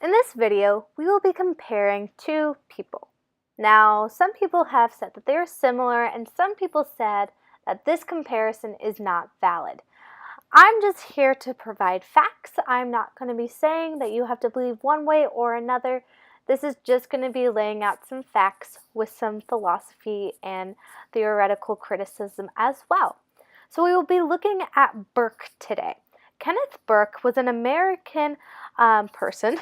In this video, we will be comparing two people. Now, some people have said that they are similar, and some people said that this comparison is not valid. I'm just here to provide facts. I'm not going to be saying that you have to believe one way or another. This is just going to be laying out some facts with some philosophy and theoretical criticism as well. So we will be looking at Burke today. Kenneth Burke was an American person,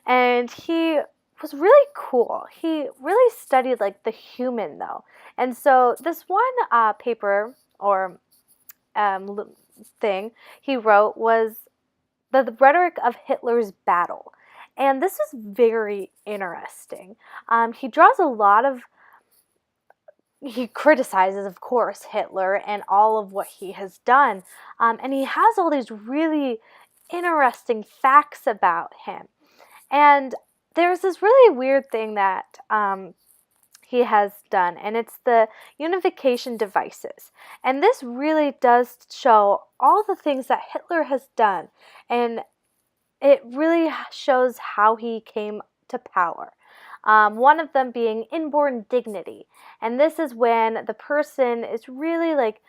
and he was really cool. He really studied like the human though. And so this one paper or thing he wrote was the rhetoric of Hitler's battle. And this is very interesting. He criticizes, of course, Hitler and all of what he has done. And he has all these really interesting facts about him. And there's this really weird thing that he has done, and it's the unification devices. And this really does show all the things that Hitler has done, and it really shows how he came to power. One of them being inborn dignity. And this is when the person is really like,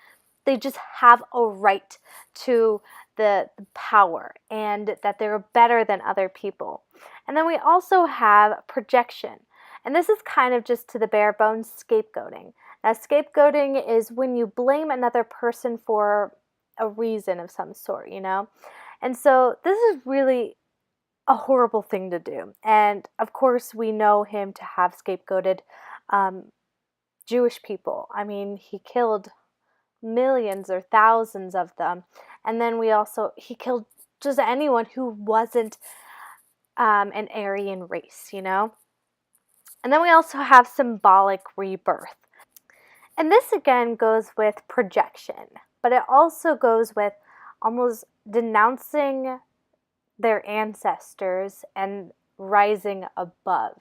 they just have a right to the power and that they're better than other people. And then we also have projection. And this is kind of just to the bare bones scapegoating. Now, scapegoating is when you blame another person for a reason of some sort, you know? And so this is really a horrible thing to do. And of course, we know him to have scapegoated Jewish people. I mean, he killed millions or thousands of them. And then he killed just anyone who wasn't an Aryan race, you know? And then we also have symbolic rebirth. And this again goes with projection, but it also goes with almost denouncing their ancestors and rising above.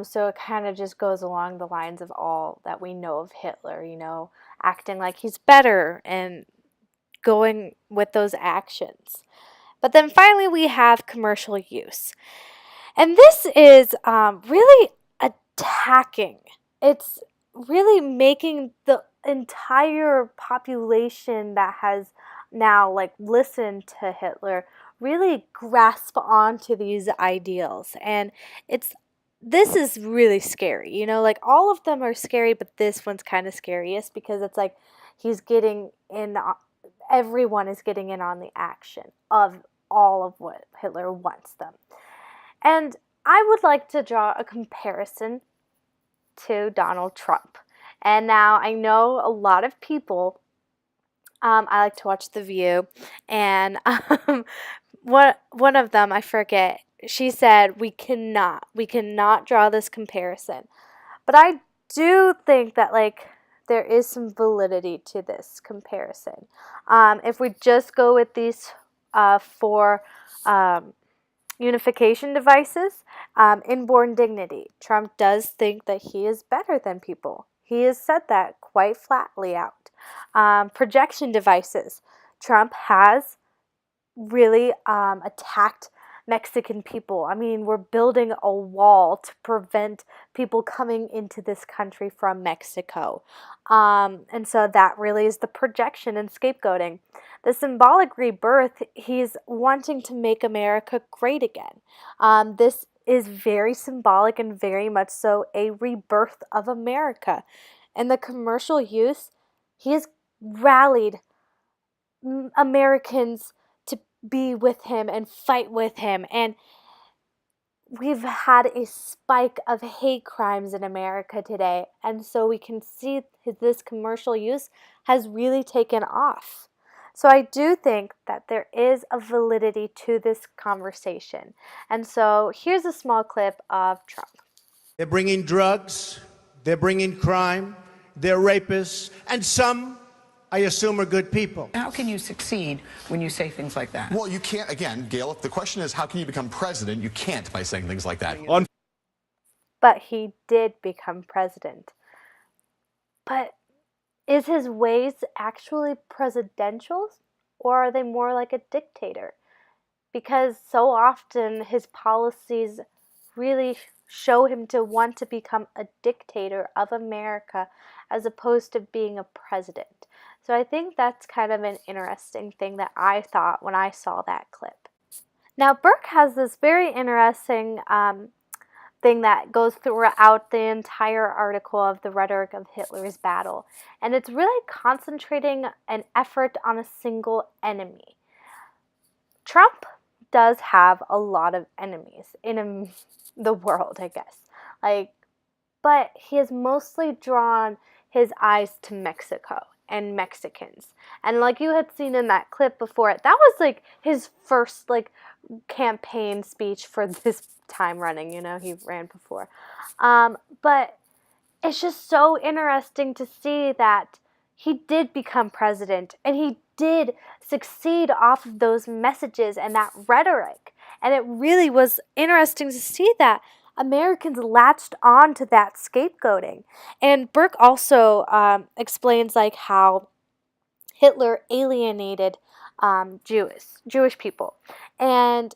So it kind of just goes along the lines of all that we know of Hitler, you know, acting like he's better and going with those actions. But then finally we have commercial use. And this is really attacking. It's really making the entire population that has now like listened to Hitler really grasp onto these ideals. And this is really scary. You know, like all of them are scary, but this one's kind of scariest because it's like he's getting in, everyone is getting in on the action of all of what Hitler wants them. And I would like to draw a comparison to Donald Trump. And now I know a lot of people, I like to watch The View, and one of them, I forget, she said, we cannot draw this comparison. But I do think that, like, there is some validity to this comparison. If we just go with these four unification devices, inborn dignity, Trump does think that he is better than people. He has said that quite flatly out. Projection devices, Trump has really attacked Mexican people. I mean, we're building a wall to prevent people coming into this country from Mexico. And so that really is the projection and scapegoating. The symbolic rebirth, he's wanting to make America great again. This is very symbolic and very much so a rebirth of America. And the commercial use, he has rallied Americans to be with him and fight with him. And we've had a spike of hate crimes in America today. And so we can see this commercial use has really taken off. So I do think that there is a validity to this conversation. And so here's a small clip of Trump. They're bringing drugs, they're bringing crime, they're rapists, and some, I assume, are good people. How can you succeed when you say things like that? Well, you can't, again, Gail, if the question is how can you become president, you can't by saying things like that. But he did become president. But is his ways actually presidential, or are they more like a dictator? because so often his policies really show him to want to become a dictator of America as opposed to being a president. So I think that's kind of an interesting thing that I thought when I saw that clip. Now, Burke has this very interesting thing that goes throughout the entire article of the rhetoric of Hitler's battle. And it's really concentrating an effort on a single enemy. Trump does have a lot of enemies in the world, I guess. But he has mostly drawn his eyes to Mexico and Mexicans. And like you had seen in that clip before, that was his first campaign speech for this time running, he ran before. But it's just so interesting to see that he did become president and he did succeed off of those messages and that rhetoric. And it really was interesting to see that Americans latched on to that scapegoating. And Burke also explains how Hitler alienated Jewish people. And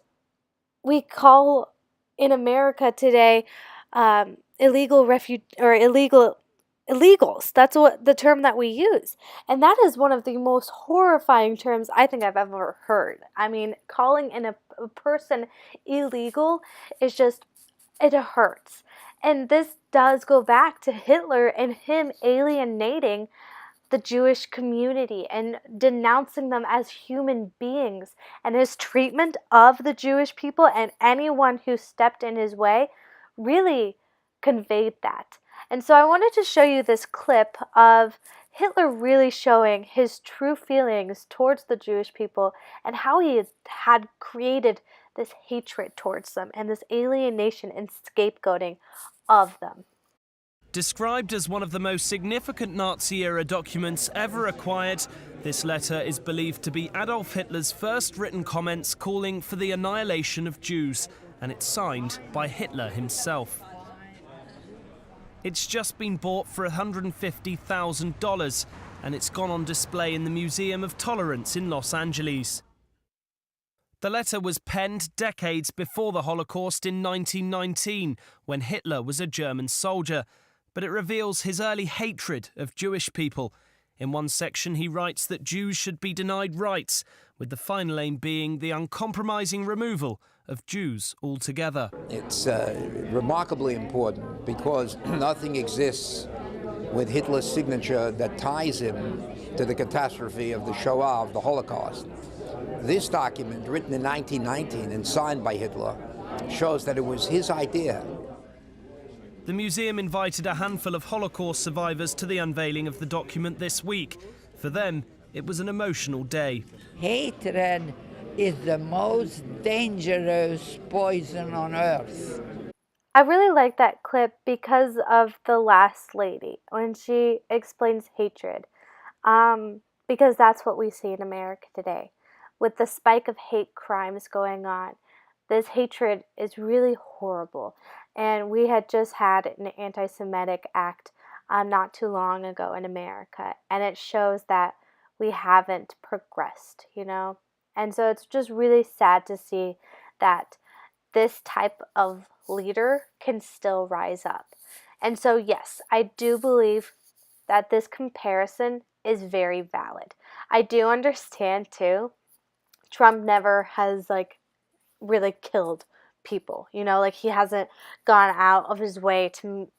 we call in America today illegals. That's what the term that we use. And that is one of the most horrifying terms I think I've ever heard. I mean, calling a person illegal is just, it hurts. And this does go back to Hitler and him alienating the Jewish community and denouncing them as human beings, and his treatment of the Jewish people and anyone who stepped in his way really conveyed that. And so I wanted to show you this clip of Hitler really showing his true feelings towards the Jewish people and how he had created this hatred towards them and this alienation and scapegoating of them. Described as one of the most significant Nazi-era documents ever acquired, this letter is believed to be Adolf Hitler's first written comments calling for the annihilation of Jews, and it's signed by Hitler himself. It's just been bought for $150,000, and it's gone on display in the Museum of Tolerance in Los Angeles. The letter was penned decades before the Holocaust in 1919, when Hitler was a German soldier, but it reveals his early hatred of Jewish people. In one section, he writes that Jews should be denied rights, with the final aim being the uncompromising removal of Jews altogether. It's remarkably important because nothing exists with Hitler's signature that ties him to the catastrophe of the Shoah, of the Holocaust. This document, written in 1919 and signed by Hitler, shows that it was his idea. The museum invited a handful of Holocaust survivors to the unveiling of the document this week. For them, it was an emotional day. Hatred is the most dangerous poison on earth. I really like that clip because of the last lady, when she explains hatred. Because that's what we see in America today. With the spike of hate crimes going on, this hatred is really horrible. And we had just had an anti-Semitic act not too long ago in America. And it shows that we haven't progressed, And so it's just really sad to see that this type of leader can still rise up. And so, yes, I do believe that this comparison is very valid. I do understand, too, Trump never has, really killed people, he hasn't gone out of his way to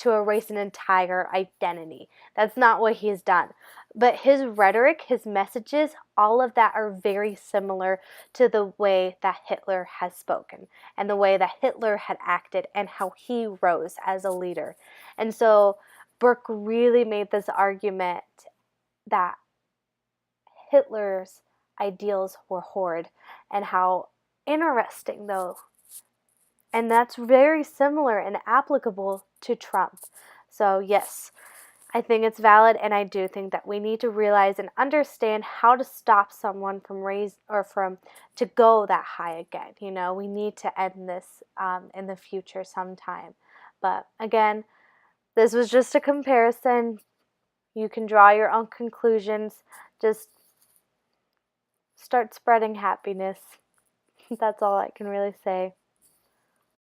erase an entire identity. That's not what he's done. But his rhetoric, his messages, all of that are very similar to the way that Hitler has spoken and the way that Hitler had acted and how he rose as a leader. And so Burke really made this argument that Hitler's ideals were horrid, and how interesting, though, and that's very similar and applicable to Trump. So yes, I think it's valid, and I do think that we need to realize and understand how to stop someone from to go that high again. We need to end this in the future sometime. But again, this was just a comparison. You can draw your own conclusions. Just start spreading happiness. That's all I can really say.